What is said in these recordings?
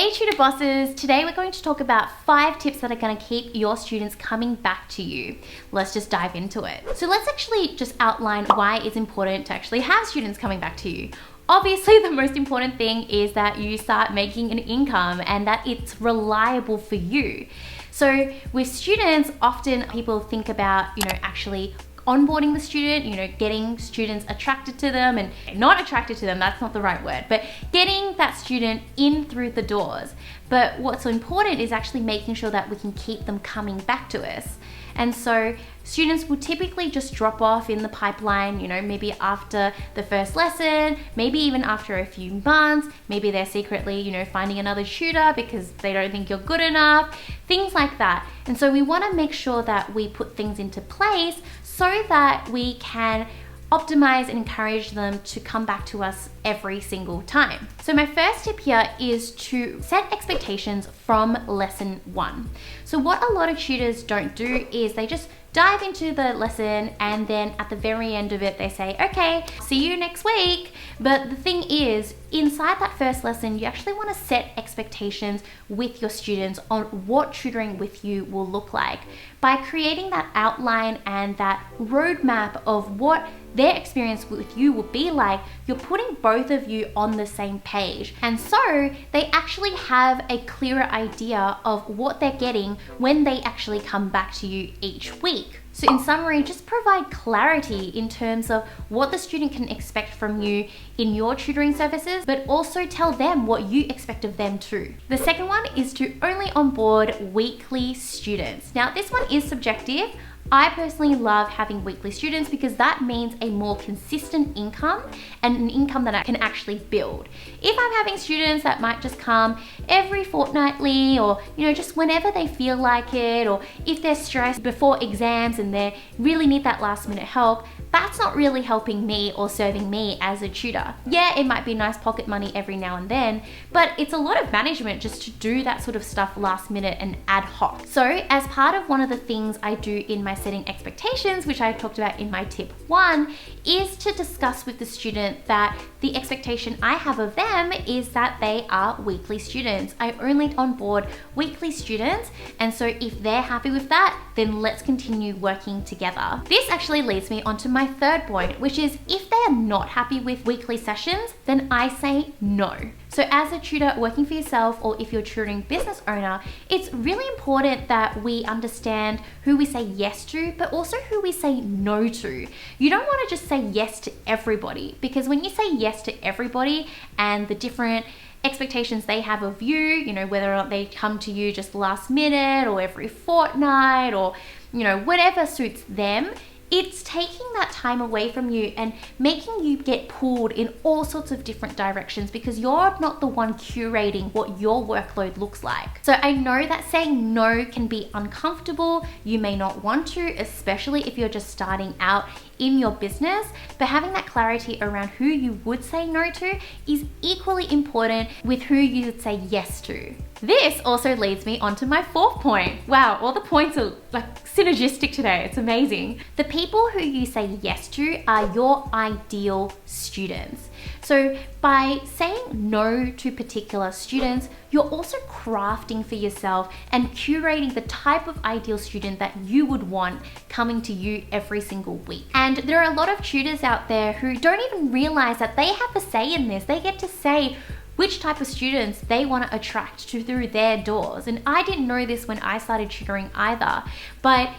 Hey tutor bosses, today we're going to talk about 5 tips that are going to keep your students coming back to you. Let's just dive into it. So let's actually just outline why it's important to actually have students coming back to you. Obviously, the most important thing is that you start making an income and that it's reliable for you. So with students, often people think about, actually onboarding the student, getting students attracted to them and not attracted to them, that's not the right word, but getting that student in through the doors. But what's so important is actually making sure that we can keep them coming back to us. And so students will typically just drop off in the pipeline, maybe after the first lesson, maybe even after a few months, maybe they're secretly, finding another tutor because they don't think you're good enough, things like that. And so we want to make sure that we put things into place so that we can optimize and encourage them to come back to us every single time. So my first tip here is to set expectations from lesson 1. So what a lot of tutors don't do is they just dive into the lesson and then at the very end of it they say, okay, see you next week. But the thing is, inside that first lesson, you actually want to set expectations with your students on what tutoring with you will look like. By creating that outline and that roadmap of what their experience with you will be like, you're putting both of you on the same page. And so they actually have a clearer idea of what they're getting when they actually come back to you each week. So in summary, just provide clarity in terms of what the student can expect from you in your tutoring services, but also tell them what you expect of them too. The second one is to only onboard weekly students. Now this one is subjective. I personally love having weekly students because that means a more consistent income and an income that I can actually build. If I'm having students that might just come every fortnightly or, just whenever they feel like it, or if they're stressed before exams and they really need that last minute help, that's not really helping me or serving me as a tutor. Yeah, it might be nice pocket money every now and then, but it's a lot of management just to do that sort of stuff last minute and ad hoc. So as part of one of the things I do in my setting expectations, which I talked about in my tip 1, is to discuss with the student that the expectation I have of them is that they are weekly students. I only onboard weekly students, and so if they're happy with that, then let's continue working together. This actually leads me onto my third point, which is if they are not happy with weekly sessions, then I say no. So as a tutor working for yourself, or if you're a tutoring business owner, it's really important that we understand who we say yes to, but also who we say no to. You don't want to just say yes to everybody, because when you say yes to everybody and the different expectations they have of you, whether or not they come to you just last minute or every fortnight or, whatever suits them, it's taking that time away from you and making you get pulled in all sorts of different directions because you're not the one curating what your workload looks like. So I know that saying no can be uncomfortable. You may not want to, especially if you're just starting out in your business, but having that clarity around who you would say no to is equally important with who you would say yes to. This also leads me onto my 4th point. Wow, all the points are like synergistic today. It's amazing. The people who you say yes to are your ideal students. So by saying no to particular students, you're also crafting for yourself and curating the type of ideal student that you would want coming to you every single week. And there are a lot of tutors out there who don't even realize that they have a say in this. They get to say which type of students they want to attract to through their doors. And I didn't know this when I started tutoring either, but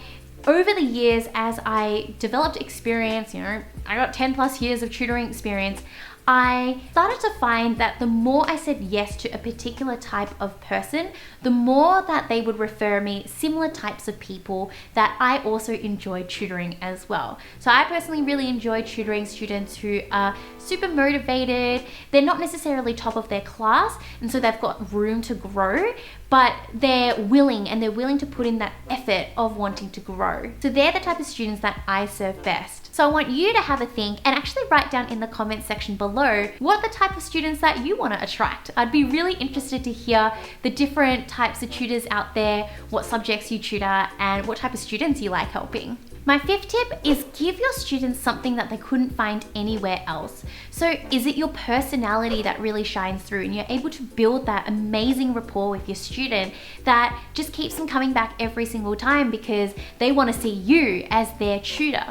over the years, as I developed experience, I got 10 plus years of tutoring experience, I started to find that the more I said yes to a particular type of person, the more that they would refer me similar types of people that I also enjoy tutoring as well. So I personally really enjoy tutoring students who are super motivated. They're not necessarily top of their class, and so they've got room to grow, but they're willing to put in that effort of wanting to grow. So they're the type of students that I serve best. So I want you to have a think and actually write down in the comment section below what are the type of students that you want to attract. I'd be really interested to hear the different types of tutors out there, what subjects you tutor, and what type of students you like helping. My fifth tip is give your students something that they couldn't find anywhere else. So is it your personality that really shines through and you're able to build that amazing rapport with your student that just keeps them coming back every single time because they want to see you as their tutor?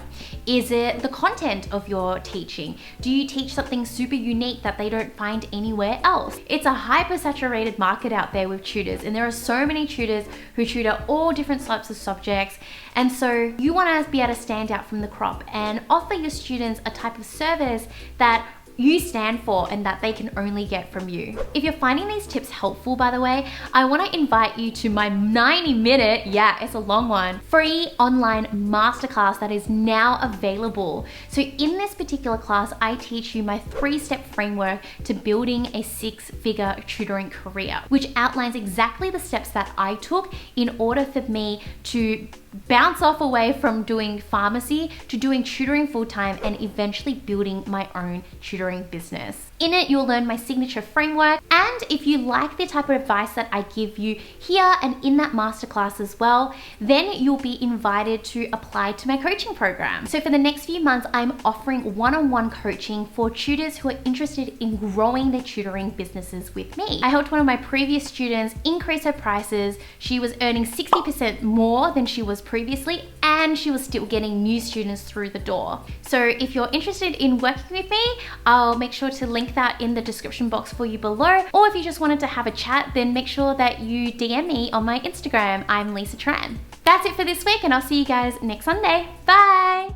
Is it the content of your teaching? Do you teach something super unique that they don't find anywhere else? It's a hyper-saturated market out there with tutors, and there are so many tutors who tutor all different types of subjects. And so you want to be able to stand out from the crop and offer your students a type of service that you stand for and that they can only get from you. If you're finding these tips helpful, by the way, I want to invite you to my 90-minute, yeah, it's a long one, free online masterclass that is now available. So in this particular class, I teach you my 3-step framework to building a 6-figure tutoring career, which outlines exactly the steps that I took in order for me to bounce off away from doing pharmacy to doing tutoring full-time and eventually building my own tutoring business. In it, you'll learn my signature framework, and if you like the type of advice that I give you here and in that masterclass as well, then you'll be invited to apply to my coaching program. So for the next few months, I'm offering one-on-one coaching for tutors who are interested in growing their tutoring businesses with me. I helped one of my previous students increase her prices. She was earning 60% more than she was previously, and she was still getting new students through the door. So if you're interested in working with me, I'll make sure to link that in the description box for you below. Or if you just wanted to have a chat, then make sure that you DM me on my Instagram. I'm Lisa Tran. That's it for this week, and I'll see you guys next Sunday. Bye!